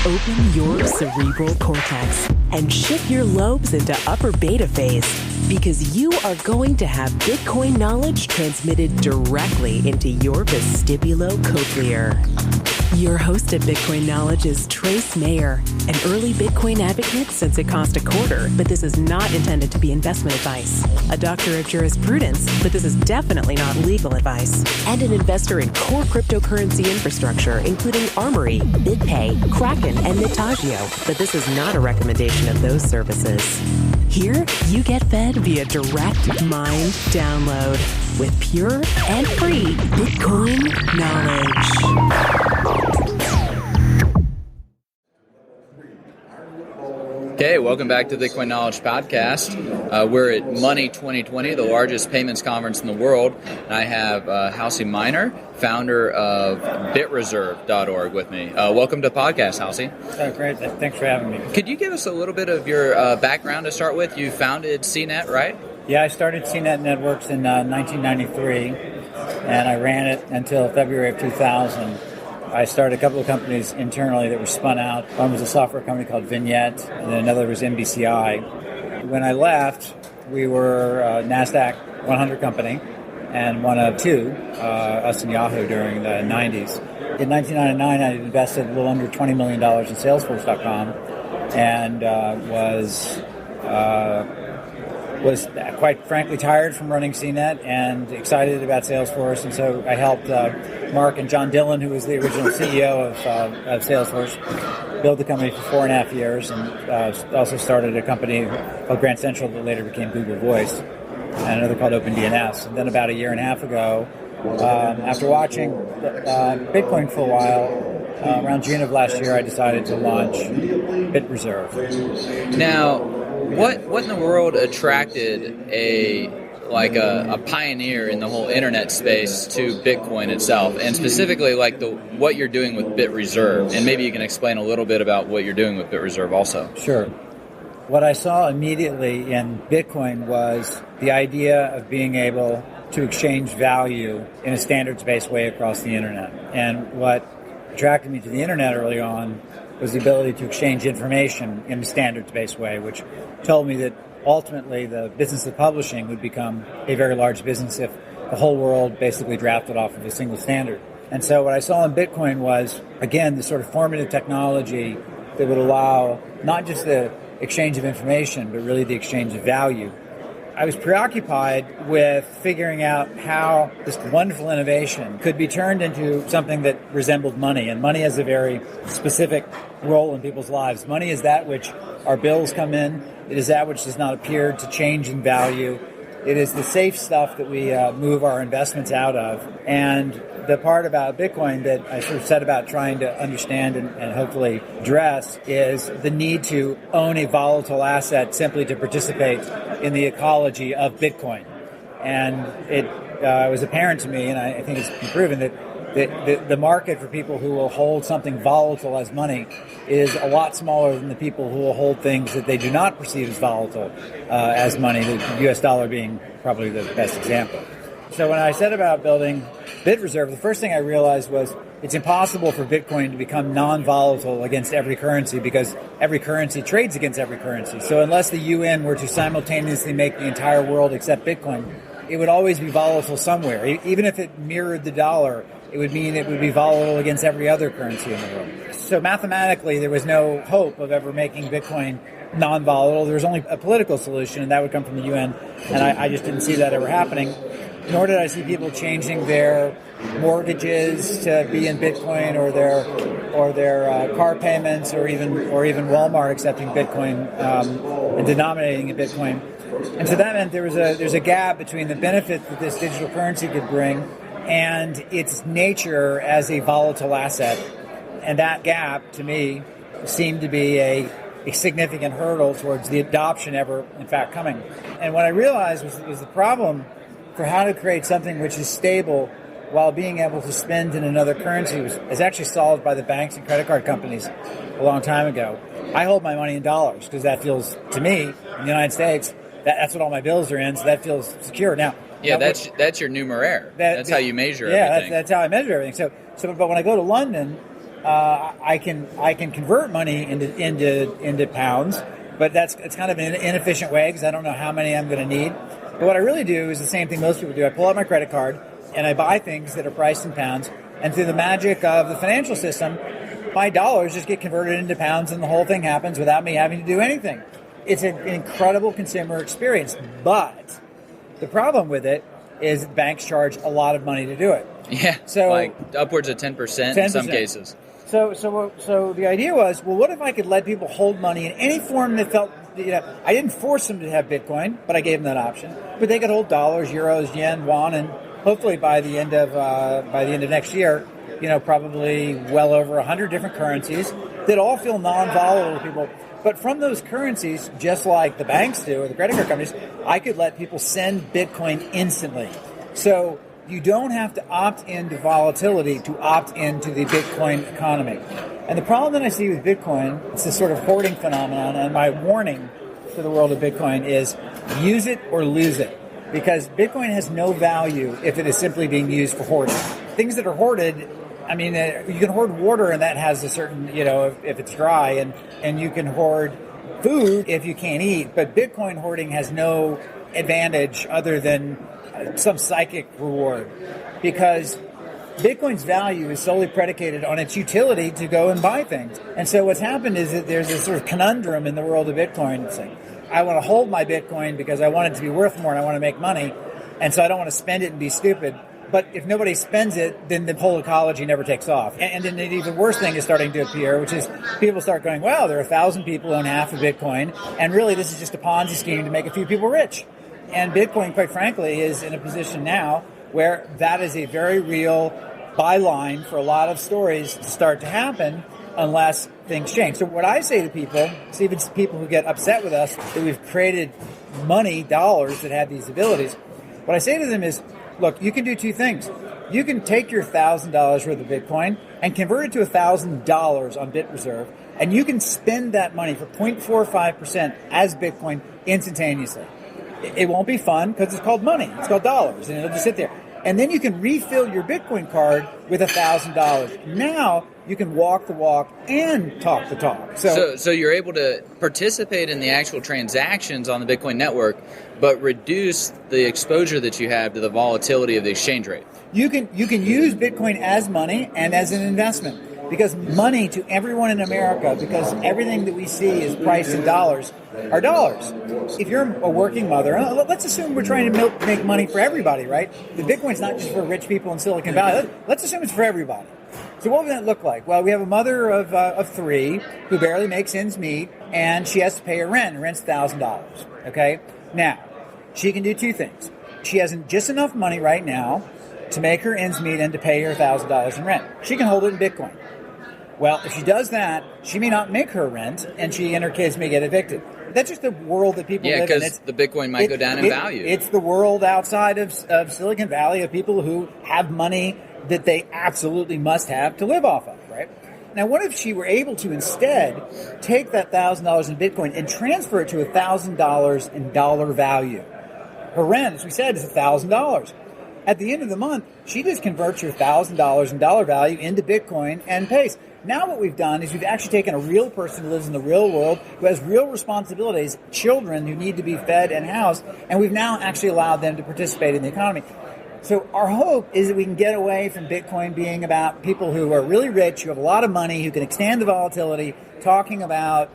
Open your cerebral cortex and shift your lobes into upper beta phase, because you are going to have Bitcoin knowledge transmitted directly into your vestibulocochlear. Your host of Bitcoin Knowledge is Trace Mayer, an early Bitcoin advocate since it cost $0.25, but this is not intended to be investment advice. A doctor of jurisprudence, but this is definitely not legal advice. And an investor in core cryptocurrency infrastructure, including Armory, BitPay, Kraken, and Mitagio, but this is not a recommendation of those services. Here, you get fed via direct mind download with pure and free Bitcoin knowledge. Okay, welcome back to the Bitcoin Knowledge Podcast. We're at Money 2020, the largest payments conference in the world. And I have Halsey Minor, founder of BitReserve.org with me. Welcome to the podcast, Halsey. Oh, great. Thanks for having me. Could you give us a little bit of your background to start with? You founded CNET, right? Yeah, I started CNET Networks in 1993, and I ran it until February of 2000. I started a couple of companies internally that were spun out. One was a software company called Vignette, and then another was MBCI. When I left, we were a NASDAQ 100 company, and one of two, us and Yahoo, during the 90s. In 1999, I invested a little under $20 million in Salesforce.com, and was quite frankly tired from running CNET and excited about Salesforce, and so I helped Mark and John Dillon, who was the original CEO of Salesforce, build the company for 4.5 years, and also started a company called Grand Central that later became Google Voice, and another called OpenDNS. And then about 1.5 years ago, after watching Bitcoin for a while, around June of last year, I decided to launch BitReserve. Now, what in the world attracted a pioneer in the whole internet space to Bitcoin itself, and specifically what you're doing with BitReserve? And maybe you can explain a little bit about what you're doing with BitReserve also. Sure. What I saw immediately in Bitcoin was the idea of being able to exchange value in a standards-based way across the internet. And what attracted me to the internet early on was the ability to exchange information in a standards-based way, which told me that ultimately the business of publishing would become a very large business if the whole world basically drafted off of a single standard. And so what I saw in Bitcoin was, again, the sort of formative technology that would allow not just the exchange of information, but really the exchange of value. I was preoccupied with figuring out how this wonderful innovation could be turned into something that resembled money. And money has a very specific role in people's lives. Money is that which our bills come in. It is that which does not appear to change in value. It is the safe stuff that we move our investments out of. And the part about Bitcoin that I sort of set about trying to understand and hopefully address is the need to own a volatile asset simply to participate in the ecology of Bitcoin. And it was apparent to me, and I think it's been proven, that the market for people who will hold something volatile as money is a lot smaller than the people who will hold things that they do not perceive as volatile as money, the US dollar being probably the best example. So when I set about building BitReserve, the first thing I realized was it's impossible for Bitcoin to become non-volatile against every currency because every currency trades against every currency. So unless the UN were to simultaneously make the entire world accept Bitcoin, it would always be volatile somewhere. Even if it mirrored the dollar, it would mean it would be volatile against every other currency in the world. So mathematically, there was no hope of ever making Bitcoin non-volatile. There was only a political solution, and that would come from the UN, and I just didn't see that ever happening. Nor did I see people changing their mortgages to be in Bitcoin, or their car payments, or even Walmart accepting Bitcoin and denominating in Bitcoin. And so that meant there's a gap between the benefit that this digital currency could bring and its nature as a volatile asset. And that gap, to me, seemed to be a significant hurdle towards the adoption ever, in fact, coming. And what I realized was the problem for how to create something which is stable while being able to spend in another currency is actually solved by the banks and credit card companies a long time ago. I hold my money in dollars because that feels, to me, in the United States, that's what all my bills are in, so that feels secure. Now, yeah, that's your numeraire. That's how you measure everything. Yeah, that's how I measure everything. So, but when I go to London, I can convert money into pounds, but it's kind of an inefficient way because I don't know how many I'm going to need. But what I really do is the same thing most people do. I pull out my credit card and I buy things that are priced in pounds, and through the magic of the financial system, my dollars just get converted into pounds and the whole thing happens without me having to do anything. It's an incredible consumer experience, but the problem with it is banks charge a lot of money to do it. Yeah, so like upwards of 10% in some cases. So the idea was, well, what if I could let people hold money in any form that felt, I didn't force them to have Bitcoin, but I gave them that option. But they could hold dollars, euros, yen, won, and hopefully by the end of next year, probably well over 100 different currencies that all feel non-volatile to people. But from those currencies, just like the banks do or the credit card companies, I could let people send Bitcoin instantly. So you don't have to opt into volatility to opt into the Bitcoin economy. And the problem that I see with Bitcoin, it's this sort of hoarding phenomenon, and my warning for the world of Bitcoin is use it or lose it. Because Bitcoin has no value if it is simply being used for hoarding. Things that are hoarded, you can hoard water and that has a certain, if it's dry, and you can hoard food if you can't eat. But Bitcoin hoarding has no advantage other than some psychic reward, because Bitcoin's value is solely predicated on its utility to go and buy things. And so what's happened is that there's this sort of conundrum in the world of Bitcoin. It's like, I want to hold my Bitcoin because I want it to be worth more and I want to make money, and so I don't want to spend it and be stupid. But if nobody spends it, then the whole ecology never takes off. And then the even worse thing is starting to appear, which is people start going, well, there are 1,000 people who own half of Bitcoin, and really this is just a Ponzi scheme to make a few people rich. And Bitcoin, quite frankly, is in a position now where that is a very real byline for a lot of stories to start to happen unless things change. So what I say to people, even people who get upset with us that we've created money, dollars that have these abilities, what I say to them is, look, you can do two things. You can take your $1,000 worth of Bitcoin and convert it to $1,000 on BitReserve, and you can spend that money for 0.45% as Bitcoin instantaneously. It won't be fun because it's called money. It's called dollars, and it'll just sit there. And then you can refill your Bitcoin card with $1,000. Now you can walk the walk and talk the talk. So you're able to participate in the actual transactions on the Bitcoin network, but reduce the exposure that you have to the volatility of the exchange rate. You can use Bitcoin as money and as an investment. Because money to everyone in America, because everything that we see is priced in dollars, are dollars. If you're a working mother, let's assume we're trying to make money for everybody, right? The Bitcoin's not just for rich people in Silicon Valley. Let's assume it's for everybody. So what would that look like? Well, we have a mother of three who barely makes ends meet, and she has to pay her rent. Her rent's $1,000, okay? Now, she can do two things. She has just enough money right now to make her ends meet and to pay her $1,000 in rent. She can hold it in Bitcoin. Well, if she does that, she may not make her rent, and she and her kids may get evicted. That's just the world that people live in. Yeah, because the Bitcoin might go down in value. It's the world outside of Silicon Valley of people who have money that they absolutely must have to live off of, right? Now, what if she were able to instead take that $1,000 in Bitcoin and transfer it to $1,000 in dollar value? Her rent, as we said, is $1,000. At the end of the month, she just converts her $1,000 in dollar value into Bitcoin and pays. Now what we've done is we've actually taken a real person who lives in the real world, who has real responsibilities, children who need to be fed and housed, and we've now actually allowed them to participate in the economy. So our hope is that we can get away from Bitcoin being about people who are really rich, who have a lot of money, who can extend the volatility, talking about,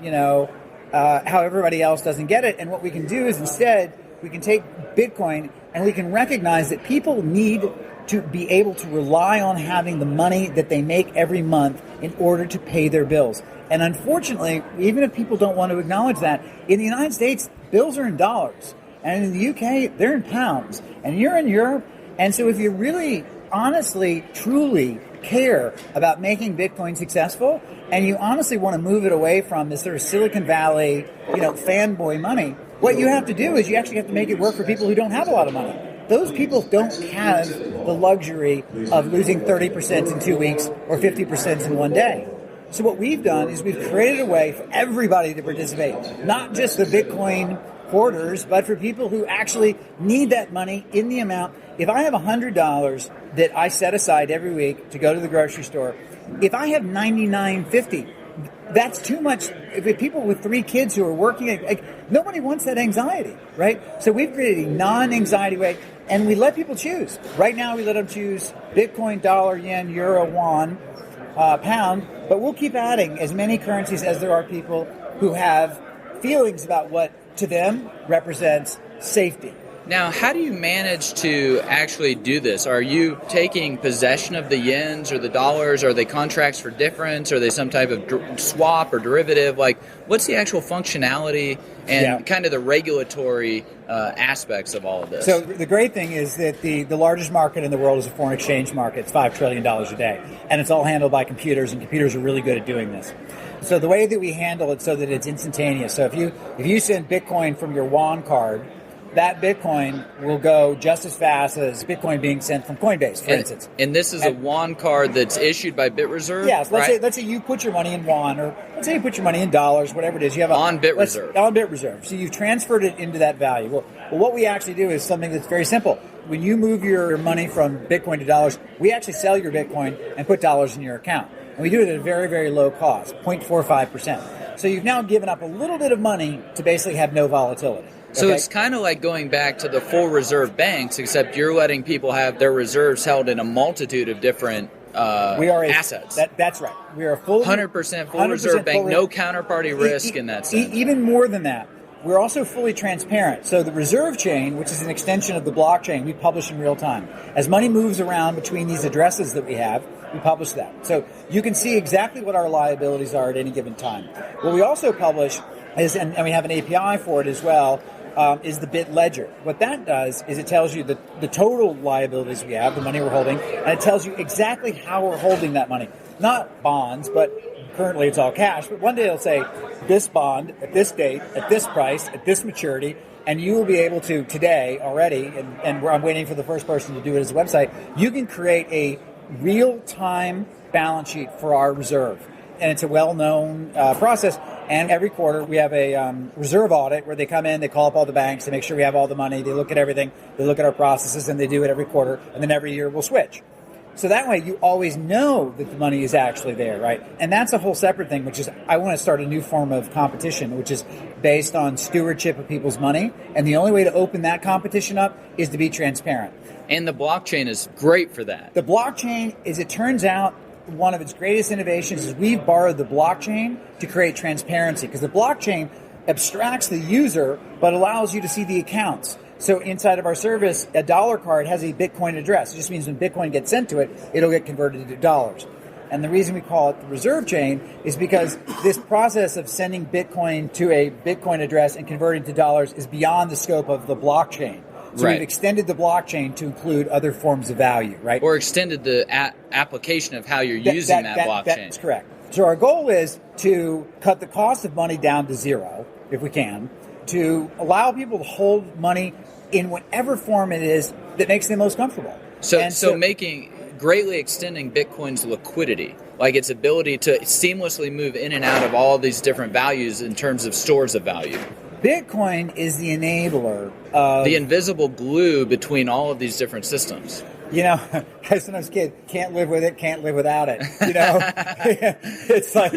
how everybody else doesn't get it. And what we can do is instead, we can take Bitcoin and we can recognize that people need to be able to rely on having the money that they make every month in order to pay their bills. And unfortunately, even if people don't want to acknowledge that, in the United States, bills are in dollars. And in the UK, they're in pounds. And you're in Europe. And so if you really, honestly, truly care about making Bitcoin successful, and you honestly want to move it away from this sort of Silicon Valley, fanboy money, what you have to do is you actually have to make it work for people who don't have a lot of money. Those people don't have the luxury of losing 30% in 2 weeks or 50% in one day. So what we've done is we've created a way for everybody to participate, not just the Bitcoin hoarders, but for people who actually need that money in the amount. If I have $100 that I set aside every week to go to the grocery store, If I have 99.50, that's too much. If people with 3 kids who are working, nobody wants that anxiety, right? So we've created a non-anxiety way, and we let people choose. Right now, we let them choose Bitcoin, dollar, yen, euro, won, pound, but we'll keep adding as many currencies as there are people who have feelings about what to them represents safety. Now, how do you manage to actually do this? Are you taking possession of the yens or the dollars? Are they contracts for difference? Are they some type of swap or derivative? Like, what's the actual functionality and kind of the regulatory aspects of all of this? So the great thing is that the largest market in the world is a foreign exchange market. It's $5 trillion a day. And it's all handled by computers, and computers are really good at doing this. So the way that we handle it so that it's instantaneous. So if you send Bitcoin from your WON card, that Bitcoin will go just as fast as Bitcoin being sent from Coinbase, for instance. And this is a WON card that's issued by BitReserve? Yes. Let's say you put your money in WON, or let's say you put your money in dollars, whatever it is. You have on BitReserve. On BitReserve. So you've transferred it into that value. Well, what we actually do is something that's very simple. When you move your money from Bitcoin to dollars, we actually sell your Bitcoin and put dollars in your account. And we do it at a very, very low cost, 0.45%. So you've now given up a little bit of money to basically have no volatility. So it's kind of like going back to the full reserve banks, except you're letting people have their reserves held in a multitude of different assets. That's right. We are a full 100% full reserve bank, no counterparty risk in that sense. Even more than that, we're also fully transparent. So the reserve chain, which is an extension of the blockchain, we publish in real time. As money moves around between these addresses that we have, we publish that. So you can see exactly what our liabilities are at any given time. What we also publish is, and we have an API for it as well, is the Bit Ledger. What that does is it tells you the total liabilities we have, the money we're holding, and it tells you exactly how we're holding that money. Not bonds, but currently it's all cash. But one day it'll say, this bond, at this date, at this price, at this maturity, and you will be able to today already, and I'm waiting for the first person to do it as a website, you can create a real-time balance sheet for our reserve. And it's a well-known process. And every quarter we have a reserve audit where they come in, they call up all the banks, they make sure we have all the money, they look at everything, they look at our processes, and they do it every quarter. And then every year we'll switch. So that way you always know that the money is actually there, right? And that's a whole separate thing, which is I want to start a new form of competition, which is based on stewardship of people's money. And the only way to open that competition up is to be transparent. And the blockchain is great for that. The blockchain, as it turns out, one of its greatest innovations is we've borrowed the blockchain to create transparency, because the blockchain abstracts the user but allows you to see the accounts. So inside of our service, a dollar card has a Bitcoin address. It just means when Bitcoin gets sent to it, it'll get converted into dollars. And the reason we call it the reserve chain is because this process of sending Bitcoin to a Bitcoin address and converting to dollars is beyond the scope of the blockchain. So we've extended the blockchain to include other forms of value, right? Or extended the application of how you're using that blockchain. That's correct. So our goal is to cut the cost of money down to zero, if we can, to allow people to hold money in whatever form it is that makes them most comfortable. So greatly extending Bitcoin's liquidity, like its ability to seamlessly move in and out of all of these different values in terms of stores of value. Bitcoin is the enabler of the invisible glue between all of these different systems. You know, as when I was a kid, can't live with it, can't live without it. You know, it's like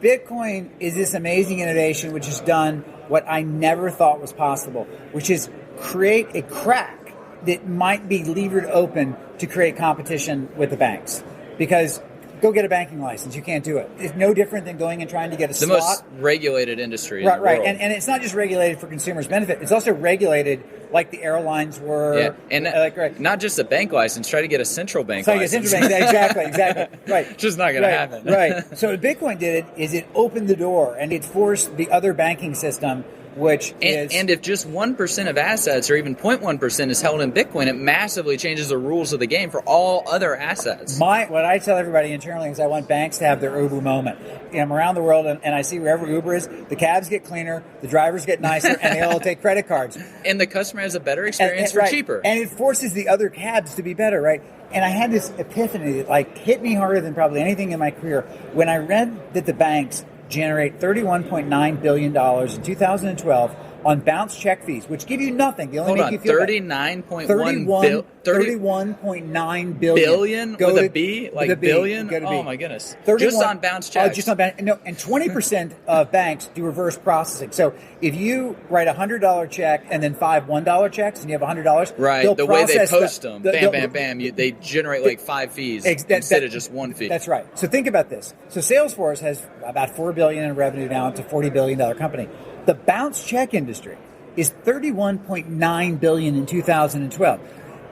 Bitcoin is this amazing innovation which has done what I never thought was possible, which is create a crack that might be levered open to create competition with the banks. Because go get a banking license. You can't do it. It's no different than going and trying to get a slot. The most regulated industry in the world. Right. And it's not just regulated for consumers' benefit. It's also regulated like the airlines were. Yeah. And not just a bank license. Try to get a central bank license. Exactly. Right. Just not going to happen. Right. So what Bitcoin did is it opened the door and it forced the other banking system, and if just 1% of assets or even 0.1% is held in Bitcoin, it massively changes the rules of the game for all other assets. What I tell everybody internally is I want banks to have their Uber moment. I'm around the world and I see wherever Uber is, the cabs get cleaner, the drivers get nicer, and they all take credit cards. And the customer has a better experience for cheaper. And it forces the other cabs to be better, right? And I had this epiphany that hit me harder than probably anything in my career when I read that the banks generate $31.9 billion in 2012 on bounce check fees, which give you nothing. They only make you feel $39.1 $31.9 billion. Billion Go with to, a B? Like with a B. billion? Go to Oh B. my goodness. 31, just on bounce checks. Just on bounce. No, and 20% of banks do reverse processing. So if you write a $100 check and then 5 $1 checks and you have $100, right, the way they post them, bam, they generate like 5 fees instead of just 1 fee. That's right. So think about this. So Salesforce has about $4 billion in revenue now. It's a $40 billion company. The bounce check industry is $31.9 billion in 2012.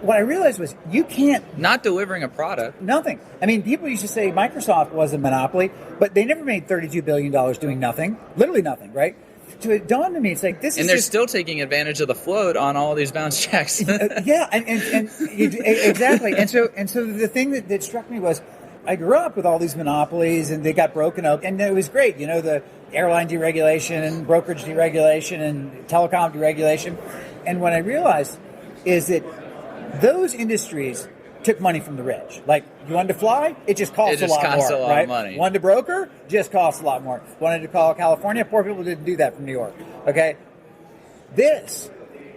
What I realized was you can't... Not delivering a product. Nothing. I mean, people used to say Microsoft was a monopoly, but they never made $32 billion doing nothing. Literally nothing, right? So it dawned on me, it's like, this is And they're still taking advantage of the float on all these bounce checks. Yeah, and exactly. And so the thing that struck me was, I grew up with all these monopolies, and they got broken up, and it was great. You know, the airline deregulation and brokerage deregulation and telecom deregulation. And what I realized is that those industries took money from the rich. Like, you wanted to fly? It just costs a lot more, right? Of money. Wanted to broker? Just costs a lot more. Wanted to call California? Poor people didn't do that from New York. Okay? This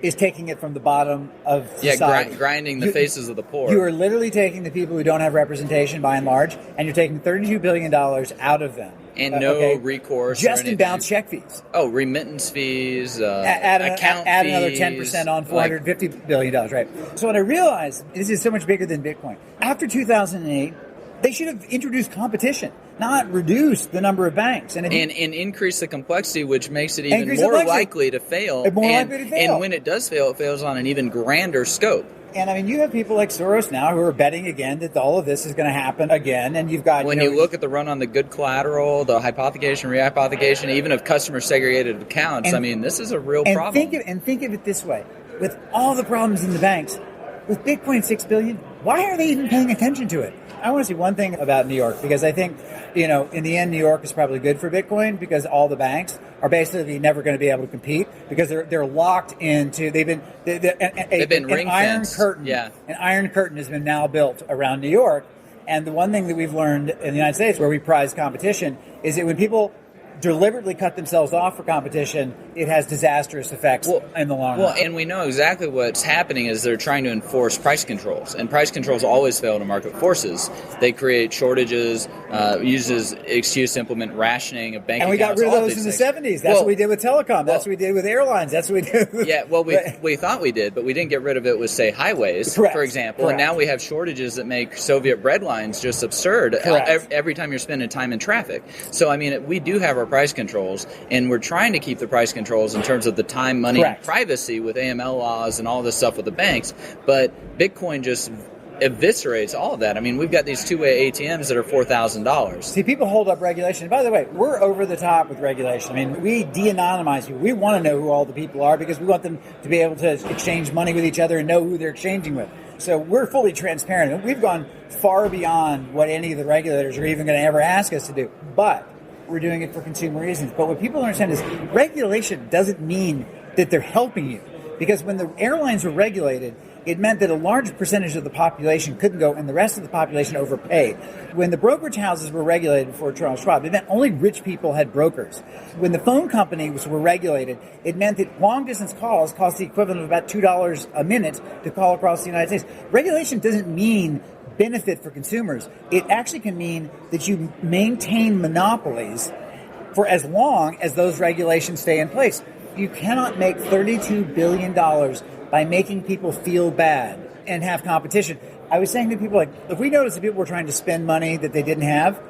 is taking it from the bottom of society. Yeah, grinding the faces of the poor. You are literally taking the people who don't have representation by and large, and you're taking $32 billion out of them. And no recourse. Just in bounce check fees. Oh, remittance fees, add account add fees. Another 10% on $450 billion, right? So what I realized, this is so much bigger than Bitcoin. After 2008, they should have introduced competition, not reduce the number of banks. And increase the complexity, which makes it even more likely to fail. And when it does fail, it fails on an even grander scope. And I mean, you have people like Soros now who are betting again that all of this is going to happen again. And you've got... When you look at the run on the good collateral, the hypothecation, rehypothecation, even of customer segregated accounts, I mean, this is a real problem. Think of it this way. With all the problems in the banks, with Bitcoin $6 billion, why are they even paying attention to it? I want to say one thing about New York, because I think, in the end, New York is probably good for Bitcoin because all the banks are basically never going to be able to compete because they're locked into, they've been ring fenced. An iron curtain has been now built around New York. And the one thing that we've learned in the United States where we prize competition is that when people deliberately cut themselves off for competition, it has disastrous effects in the long run. Well, and we know exactly what's happening is they're trying to enforce price controls, and price controls always fail to market forces. They create shortages, uses excuse to implement rationing of bank accounts. And we got rid of those in the 70s. That's what we did with telecom. That's what we did with airlines. That's what we did with... we thought we did, but we didn't get rid of it with, say, highways, for example. Correct. And now we have shortages that make Soviet bread lines just absurd every time you're spending time in traffic. So, I mean, we do have our price controls, and we're trying to keep the price controls in terms of the time, money, and privacy with AML laws and all this stuff with the banks, but Bitcoin just eviscerates all of that. I mean, we've got these two-way ATMs that are $4,000. See, people hold up regulation. By the way, we're over the top with regulation. I mean, we de-anonymize people. We want to know who all the people are because we want them to be able to exchange money with each other and know who they're exchanging with. So we're fully transparent. And we've gone far beyond what any of the regulators are even going to ever ask us to do. But we're doing it for consumer reasons. But what people don't understand is regulation doesn't mean that they're helping you. Because when the airlines were regulated, it meant that a large percentage of the population couldn't go and the rest of the population overpaid. When the brokerage houses were regulated before Charles Schwab, it meant only rich people had brokers. When the phone companies were regulated, it meant that long-distance calls cost the equivalent of about $2 a minute to call across the United States. Regulation doesn't mean benefit for consumers. It actually can mean that you maintain monopolies for as long as those regulations stay in place. You cannot make $32 billion by making people feel bad and have competition. I was saying to people, like, if we noticed that people were trying to spend money that they didn't have,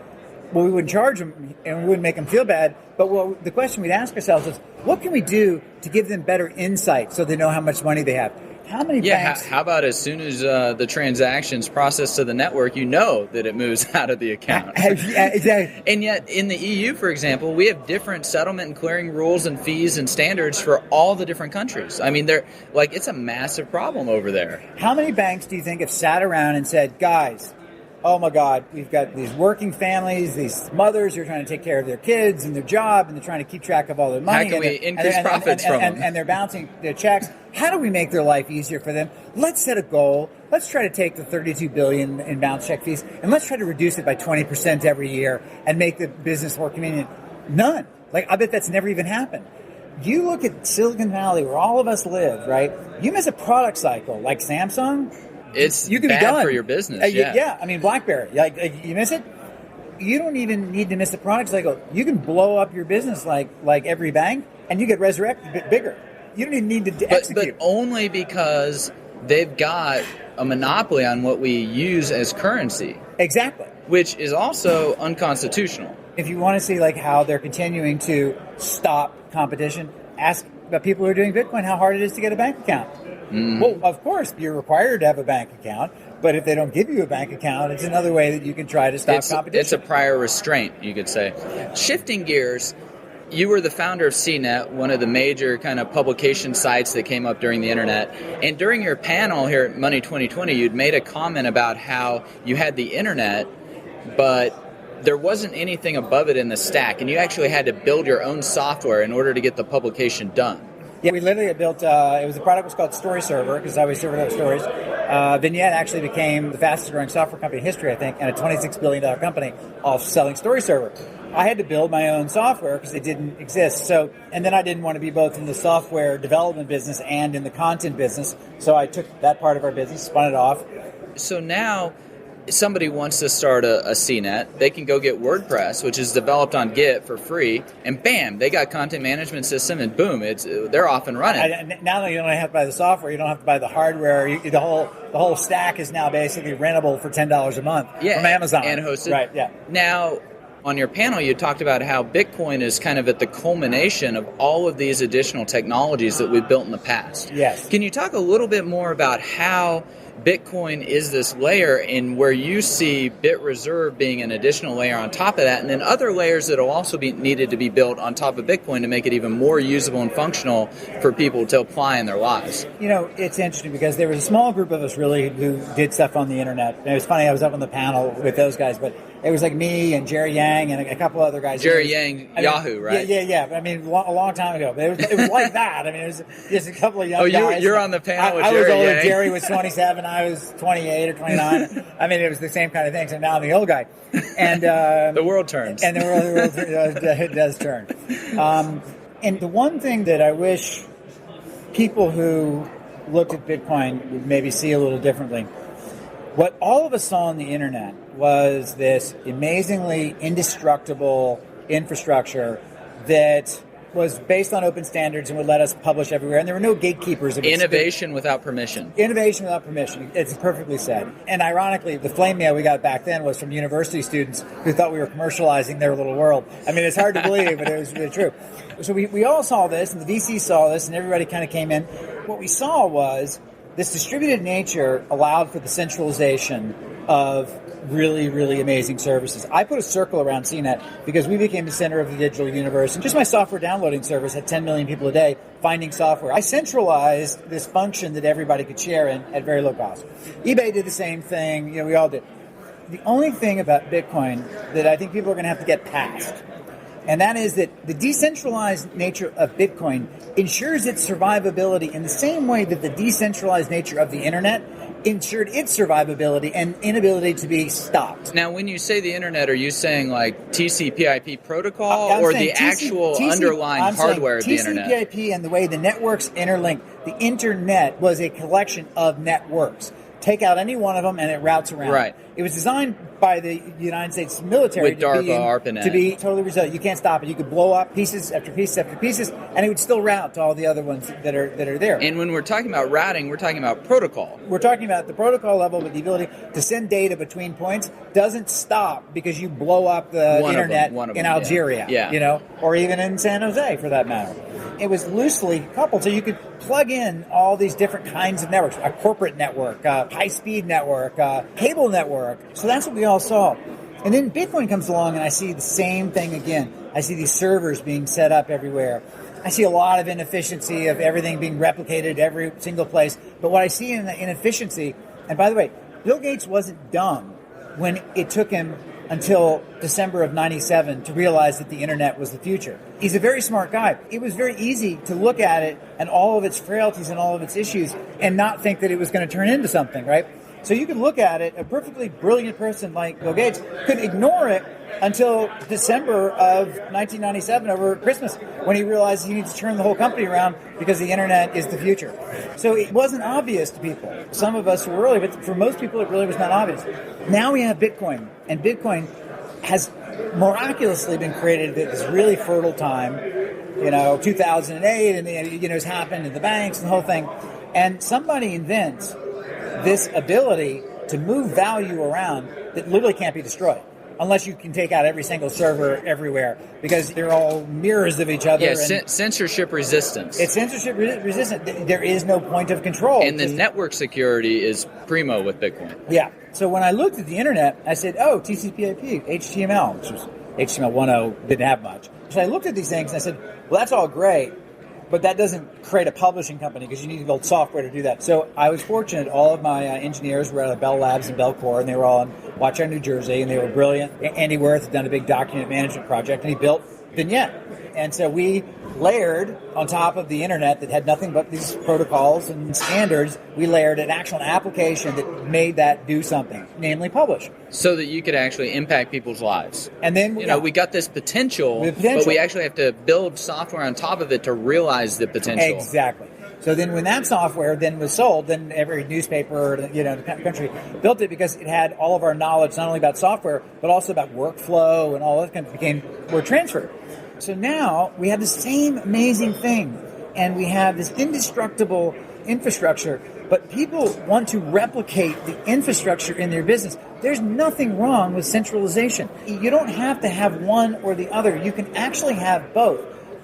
well, we wouldn't charge them and we wouldn't make them feel bad. But the question we'd ask ourselves is, what can we do to give them better insight so they know how much money they have? How many banks... How about as soon as the transaction's processed to the network, you know that it moves out of the account? Exactly. And yet, in the EU, for example, we have different settlement and clearing rules and fees and standards for all the different countries. I mean, it's a massive problem over there. How many banks do you think have sat around and said, guys, oh my God, we've got these working families, these mothers who are trying to take care of their kids and their job, and they're trying to keep track of all their money. How can we increase profits from them? And they're bouncing their checks. How do we make their life easier for them? Let's set a goal. Let's try to take the $32 billion in bounce check fees, and let's try to reduce it by 20% every year and make the business more convenient. None. I bet that's never even happened. You look at Silicon Valley, where all of us live, right? You miss a product cycle like Samsung, it's you could bad be done for your business. Yeah. I mean, BlackBerry, like you miss it. You don't even need to miss the product cycle. You can blow up your business like every bank, and you get resurrected bigger. You don't even need to execute. But only because they've got a monopoly on what we use as currency. Exactly. Which is also unconstitutional. If you want to see like how they're continuing to stop competition, ask about people who are doing Bitcoin how hard it is to get a bank account. Well, of course, you're required to have a bank account, but if they don't give you a bank account, it's another way that you can try to stop competition. It's a prior restraint, you could say. Shifting gears, you were the founder of CNET, one of the major kind of publication sites that came up during the internet. And during your panel here at Money 2020, you'd made a comment about how you had the internet, but there wasn't anything above it in the stack, and you actually had to build your own software in order to get the publication done. Yeah, we literally built, the product was called Story Server, because I was serving up stories. Vignette actually became the fastest growing software company in history, I think, and a $26 billion company off selling Story Server. I had to build my own software because it didn't exist. So, and then I didn't want to be both in the software development business and in the content business. So I took that part of our business, spun it off. So now, if somebody wants to start a CNET, they can go get WordPress, which is developed on Git for free, and bam, they got content management system, and boom, they're off and running. Now you don't have to buy the software, you don't have to buy the hardware. The whole stack is now basically rentable for $10 a month from Amazon and hosted. Right. Yeah. Now, on your panel, you talked about how Bitcoin is kind of at the culmination of all of these additional technologies that we've built in the past. Yes. Can you talk a little bit more about how Bitcoin is this layer and where you see BitReserve being an additional layer on top of that, and then other layers that will also be needed to be built on top of Bitcoin to make it even more usable and functional for people to apply in their lives? You know, it's interesting because there was a small group of us really who did stuff on the internet. And it was funny, I was up on the panel with those guys, but it was like me and Jerry Yang and a couple other guys. Jerry Yang, Yahoo, right? Yeah. I mean, a long time ago. But it was like that. I mean, it was just a couple of young guys. You're on the panel with I Jerry was older. Yang. Jerry was 27. I was 28 or 29. I mean, it was the same kind of thing. So now I'm the old guy. And the world turns. And the world does turn. And the one thing that I wish people who looked at Bitcoin would maybe see a little differently, what all of us saw on the internet was this amazingly indestructible infrastructure that was based on open standards and would let us publish everywhere. And there were no gatekeepers. Innovation without permission. Innovation without permission. It's perfectly said. And ironically, the flame mail we got back then was from university students who thought we were commercializing their little world. I mean, it's hard to believe, but it was really true. So we all saw this, and the VC saw this, and everybody kind of came in. What we saw was this distributed nature allowed for the centralization of really, really amazing services. I put a circle around CNET because we became the center of the digital universe. And just my software downloading service had 10 million people a day finding software. I centralized this function that everybody could share in at very low cost. eBay did the same thing. You know, we all did. The only thing about Bitcoin that I think people are going to have to get past, and that is that the decentralized nature of Bitcoin ensures its survivability in the same way that the decentralized nature of the internet ensured its survivability and inability to be stopped. Now, when you say the internet, are you saying like TCP/IP protocol or the actual underlying hardware of the internet? TCP/IP and the way the networks interlink. The internet was a collection of networks. Take out any one of them and it routes around. Right. It was designed by the United States military with DARPA, ARPANET. To be totally resilient. You can't stop it. You could blow up pieces after pieces after pieces, and it would still route to all the other ones that are there. And when we're talking about routing, we're talking about protocol. We're talking about the protocol level, but the ability to send data between points doesn't stop because you blow up the internet in Algeria, you know, or even in San Jose for that matter. It was loosely coupled, so you could plug in all these different kinds of networks, a corporate network, a high-speed network, a cable network. So that's what we all saw. And then Bitcoin comes along, and I see the same thing again. I see these servers being set up everywhere. I see a lot of inefficiency of everything being replicated every single place. But what I see in the inefficiency, and by the way, Bill Gates wasn't dumb when it took him until December of 97 to realize that the internet was the future. He's a very smart guy. It was very easy to look at it and all of its frailties and all of its issues and not think that it was going to turn into something, right? So you can look at it, a perfectly brilliant person like Bill Gates could ignore it until December of 1997 over Christmas, when he realized he needs to turn the whole company around because the internet is the future. So it wasn't obvious to people. Some of us were early, but for most people it really was not obvious. Now we have Bitcoin, and Bitcoin has miraculously been created at this really fertile time, 2008, and it's happened in the banks and the whole thing. And somebody invents this ability to move value around that literally can't be destroyed, unless you can take out every single server everywhere, because they're all mirrors of each other. Yeah, censorship resistance. It's censorship resistant. There is no point of control. And the network security is primo with Bitcoin. Yeah. So when I looked at the internet, I said, oh, TCP/IP, HTML, which was HTML 1.0, didn't have much. So I looked at these things and I said, well, that's all great, but that doesn't create a publishing company because you need to build software to do that. So I was fortunate. All of my engineers were at Bell Labs and Belcore, and they were all in Watchtower, New Jersey, and they were brilliant. Andy Wirth had done a big document management project, and he built Vignette. And so we layered on top of the internet that had nothing but these protocols and standards, we layered an actual application that made that do something, namely publish. So that you could actually impact people's lives. And then, we got this potential, but we actually have to build software on top of it to realize the potential. Exactly. So then when that software then was sold, then every newspaper, in the country built it because it had all of our knowledge, not only about software, but also about workflow and all that kind of were transferred. So now we have the same amazing thing, and we have this indestructible infrastructure, but people want to replicate the infrastructure in their business. There's nothing wrong with centralization. You don't have to have one or the other. You can actually have both.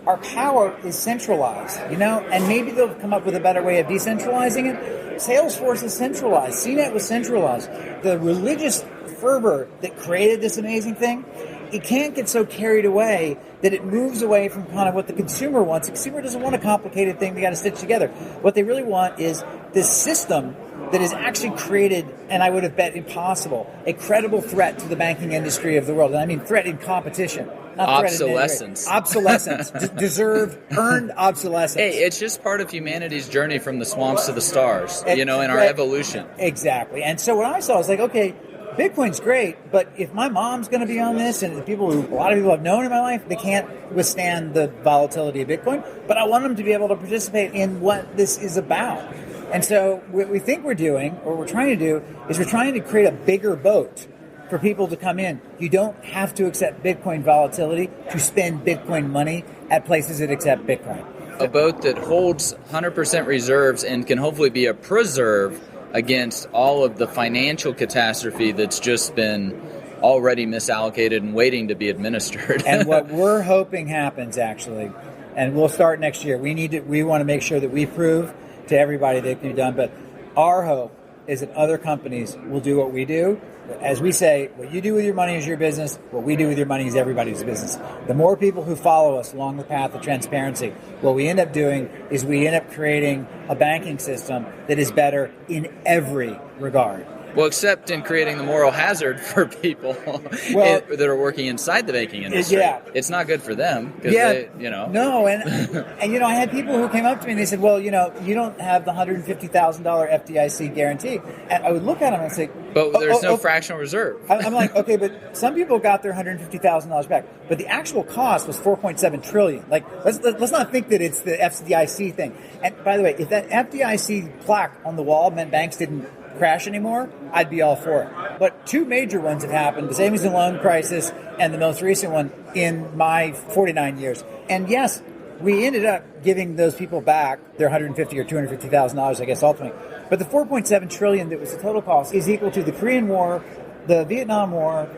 Our power is centralized, and maybe they'll come up with a better way of decentralizing it. Salesforce is centralized. CNET was centralized. The religious fervor that created this amazing thing, it can't get so carried away that it moves away from kind of what the consumer wants. The consumer doesn't want a complicated thing they got to stitch together. What they really want is this system that is actually created, and I would have bet impossible, a credible threat to the banking industry of the world. And I mean threat in competition. Not obsolescence. Obsolescence. Deserved, earned obsolescence. Hey, it's just part of humanity's journey from the swamps to the stars, in our evolution. Exactly. And so what I saw was like, okay, Bitcoin's great, but if my mom's going to be on this, and a lot of people have known in my life, they can't withstand the volatility of Bitcoin, but I want them to be able to participate in what this is about. And so what we think we're doing, or what we're trying to do, is we're trying to create a bigger boat for people to come in. You don't have to accept Bitcoin volatility to spend Bitcoin money at places that accept Bitcoin. A boat that holds 100% reserves and can hopefully be a preserve against all of the financial catastrophe that's just been already misallocated and waiting to be administered. And what we're hoping happens, actually, and we'll start next year, we want to make sure that we prove to everybody that it can be done, but our hope is that other companies will do what we do. As we say, what you do with your money is your business. What we do with your money is everybody's business. The more people who follow us along the path of transparency, what we end up doing is we end up creating a banking system that is better in every regard. Well, except in creating the moral hazard for people that are working inside the banking industry. Yeah. It's not good for them. No, and I had people who came up to me and they said, well, you don't have the $150,000 FDIC guarantee. And I would look at them and say, but there's no fractional reserve. I'm like, okay, but some people got their $150,000 back. But the actual cost was $4.7 trillion. Like, let's not think that it's the FDIC thing. And by the way, if that FDIC plaque on the wall meant banks didn't crash anymore, I'd be all for it. But two major ones have happened, the savings and loan crisis and the most recent one in my 49 years. And yes, we ended up giving those people back their $150,000 or $250,000, I guess, ultimately. But the $4.7 trillion that was the total cost is equal to the Korean War, the Vietnam War,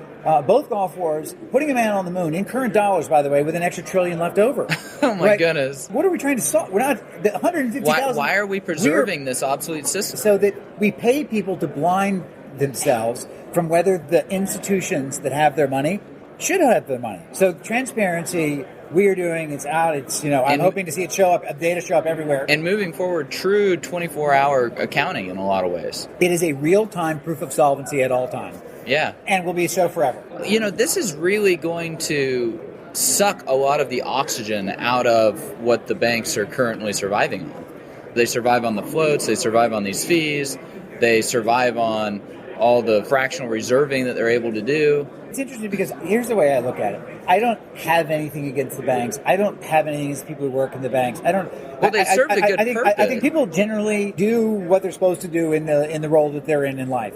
both Gulf Wars, putting a man on the moon, in current dollars, by the way, with an extra trillion left over. Oh, my goodness. What are we trying to solve? We're not, the $150,000... Why are we preserving this obsolete system? So that we pay people to blind themselves from whether the institutions that have their money should have their money. So transparency... we are doing, it's out, I'm hoping to see it show up, data show up everywhere. And moving forward, true 24-hour accounting in a lot of ways. It is a real-time proof of solvency at all times. Yeah. And will be so forever. This is really going to suck a lot of the oxygen out of what the banks are currently surviving on. They survive on the floats, they survive on these fees, They survive on all the fractional reserving that they're able to do. It's interesting because here's the way I look at it. I don't have anything against the banks. I don't have anything against people who work in the banks. Well, they serve a good purpose. I think people generally do what they're supposed to do in the role that they're in life.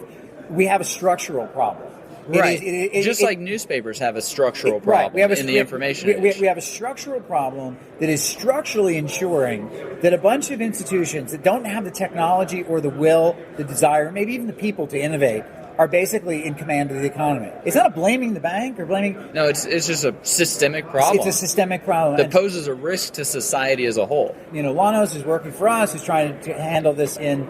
We have a structural problem. Right. Just like newspapers have a structural problem in the information age. We have a structural problem that is structurally ensuring that a bunch of institutions that don't have the technology or the will, the desire, maybe even the people to innovate are basically in command of the economy. It's not blaming the bank or blaming... No, it's just a systemic problem. It's a systemic problem. That poses a risk to society as a whole. Lanos is working for us, who's trying to handle this from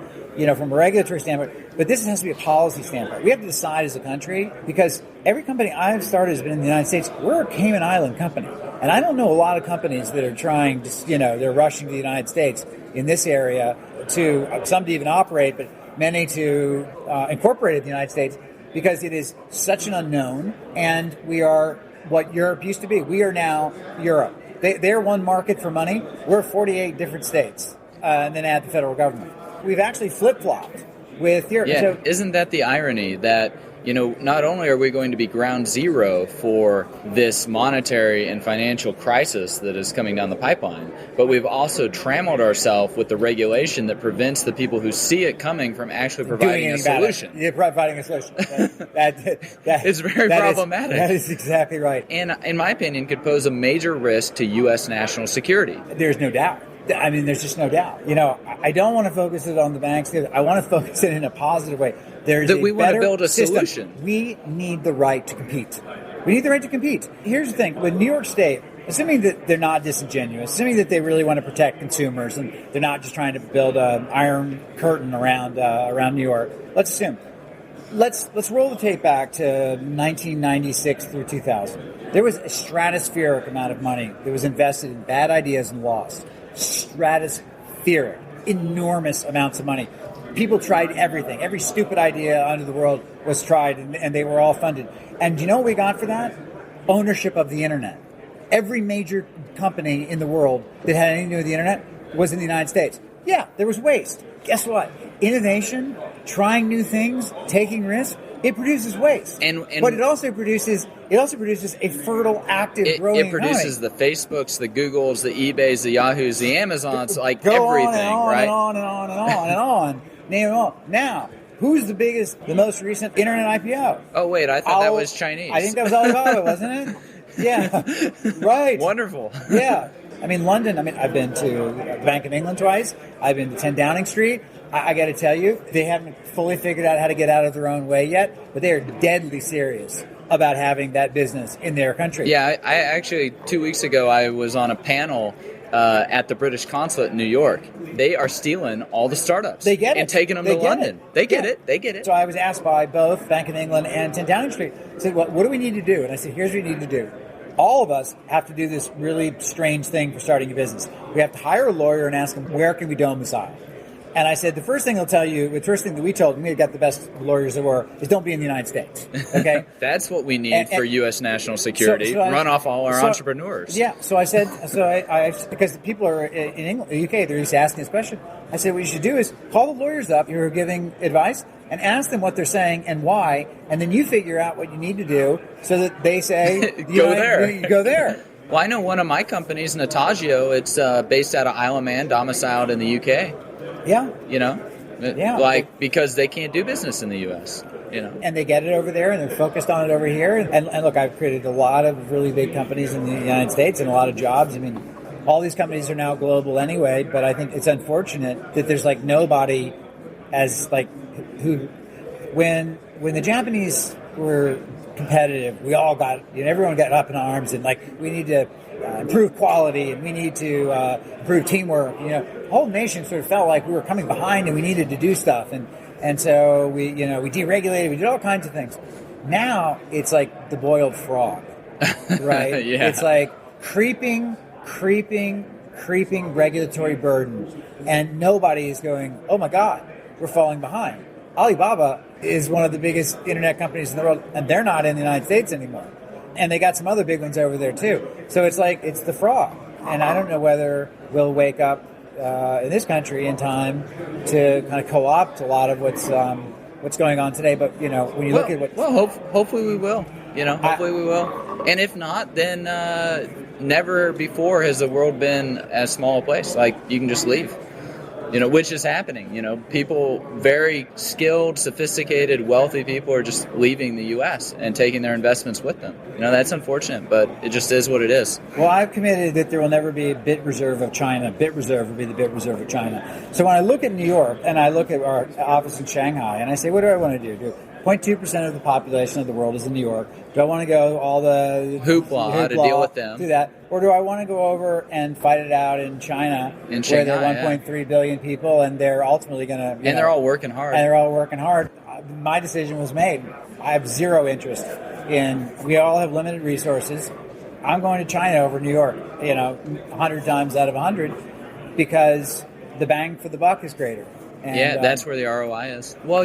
a regulatory standpoint. But this has to be a policy standpoint. We have to decide as a country, because every company I've started has been in the United States. We're a Cayman Island company. And I don't know a lot of companies that are trying to, they're rushing to the United States in this area some to even operate, but many to incorporate in the United States, because it is such an unknown, and we are what Europe used to be. We are now Europe. They're one market for money. We're 48 different states, and then add the federal government. We've actually flip-flopped with Europe. Yeah, so, isn't that the irony that, not only are we going to be ground zero for this monetary and financial crisis that is coming down the pipeline, but we've also trammeled ourselves with the regulation that prevents the people who see it coming from actually providing a solution. Yeah, providing a solution. It's very problematic. That is exactly right. And, in my opinion, could pose a major risk to U.S. national security. There's no doubt. I mean, there's just no doubt. I don't want to focus it on the banks. I want to focus it in a positive way. We want to build a solution. We need the right to compete. We need the right to compete. Here's the thing. With New York State, assuming that they're not disingenuous, assuming that they really want to protect consumers and they're not just trying to build an iron curtain around New York, let's assume. Let's roll the tape back to 1996 through 2000. There was a stratospheric amount of money that was invested in bad ideas and lost. Stratospheric. Enormous amounts of money. People tried everything. Every stupid idea under the world was tried, and they were all funded. And do you know what we got for that? Ownership of the internet. Every major company in the world that had anything to do with the internet was in the United States. Yeah, there was waste. Guess what? Innovation, trying new things, taking risks, it produces waste. But it also produces a fertile, active, growing It produces economy. The Facebooks, the Googles, the eBays, the Yahoos, the Amazons, like Go everything, on and on right? and on and on and on and on. Name them all. Now, who's the most recent internet IPO? Oh, wait, I thought that was Chinese. I think that was Alibaba, wasn't it? Yeah, right. Wonderful. Yeah. I mean, London, I've been to the Bank of England twice. I've been to 10 Downing Street. I got to tell you, they haven't fully figured out how to get out of their own way yet, but they are deadly serious about having that business in their country. Yeah, I actually, 2 weeks ago, I was on a panel at the British consulate in New York. They are stealing all the startups. They get it. And taking them to London. They get it. They get it. So I was asked by both Bank of England and 10 Downing Street, I said, what do we need to do? And I said, here's what we need to do. All of us have to do this really strange thing for starting a business. We have to hire a lawyer and ask him, where can we domicile? And I said, the first thing that we told him, we got the best lawyers there were, is don't be in the United States. Okay? That's what we need for U.S. national security. Run off all our entrepreneurs. Yeah. So I said, because people are in England, the UK, they're just asking this question. I said, what you should do is call the lawyers up who are giving advice and ask them what they're saying and why, and then you figure out what you need to do so that they say, go there. Well, I know one of my companies, Natagio, it's based out of Isle of Man, domiciled in the UK. Yeah. Because they can't do business in the U.S., And they get it over there, and they're focused on it over here. And look, I've created a lot of really big companies in the United States and a lot of jobs. All these companies are now global anyway, but I think it's unfortunate that there's nobody when the Japanese were competitive, we all got, everyone got up in arms and we need to improve quality and we need to improve teamwork. The whole nation sort of felt like we were coming behind and we needed to do stuff. And so we deregulated, we did all kinds of things. Now it's like the boiled frog, right? Yeah. It's like creeping regulatory burden. And nobody is going, oh my God, we're falling behind. Alibaba is one of the biggest internet companies in the world, and they're not in the United States anymore. And they got some other big ones over there too. So it's the frog. And I don't know whether we'll wake up in this country in time to kind of co-opt a lot of what's going on today. But when you look at what hopefully we will. Hopefully we will. And if not, then never before has the world been as small a place. Like, you can just leave. Which is happening. People, very skilled, sophisticated, wealthy people are just leaving the U.S. and taking their investments with them. That's unfortunate, but it just is what it is. Well, I've committed that there will never be a BitReserve of China. BitReserve will be the BitReserve of China. So when I look at New York and I look at our office in Shanghai and I say, what do I want to do? 0.2% of the population of the world is in New York. Do I want to go all the hoopla to deal with them? Do that, or do I want to go over and fight it out in China, where there are 1.3 billion people, and they're ultimately going to, they're all working hard. And they're all working hard. My decision was made. I have zero interest in. We all have limited resources. I'm going to China over New York. 100 times out of 100, because the bang for the buck is greater. And, that's where the ROI is. Well,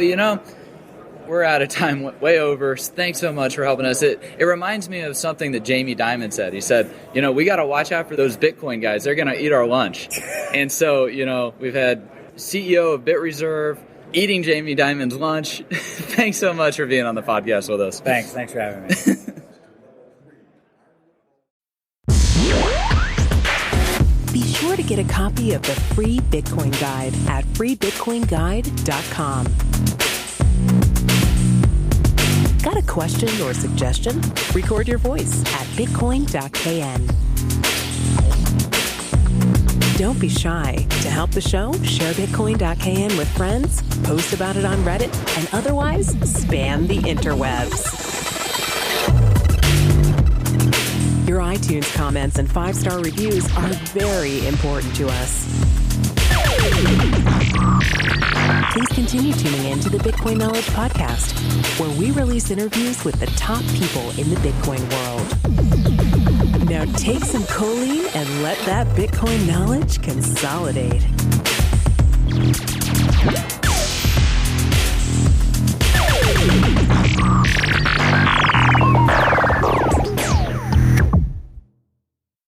we're out of time, way over. Thanks so much for helping us. It reminds me of something that Jamie Dimon said. He said, we got to watch out for those Bitcoin guys. They're going to eat our lunch. And so, we've had CEO of BitReserve eating Jamie Dimon's lunch. Thanks so much for being on the podcast with us. Thanks for having me. Be sure to get a copy of the free Bitcoin Guide at freebitcoinguide.com. Got a question or suggestion? Record your voice at bitcoin.kn. Don't be shy. To help the show, share bitcoin.kn with friends, post about it on Reddit, and otherwise spam the interwebs. Your iTunes comments and 5-star reviews are very important to us. Please continue tuning in to the Bitcoin Knowledge Podcast, where we release interviews with the top people in the Bitcoin world. Now take some choline and let that Bitcoin knowledge consolidate.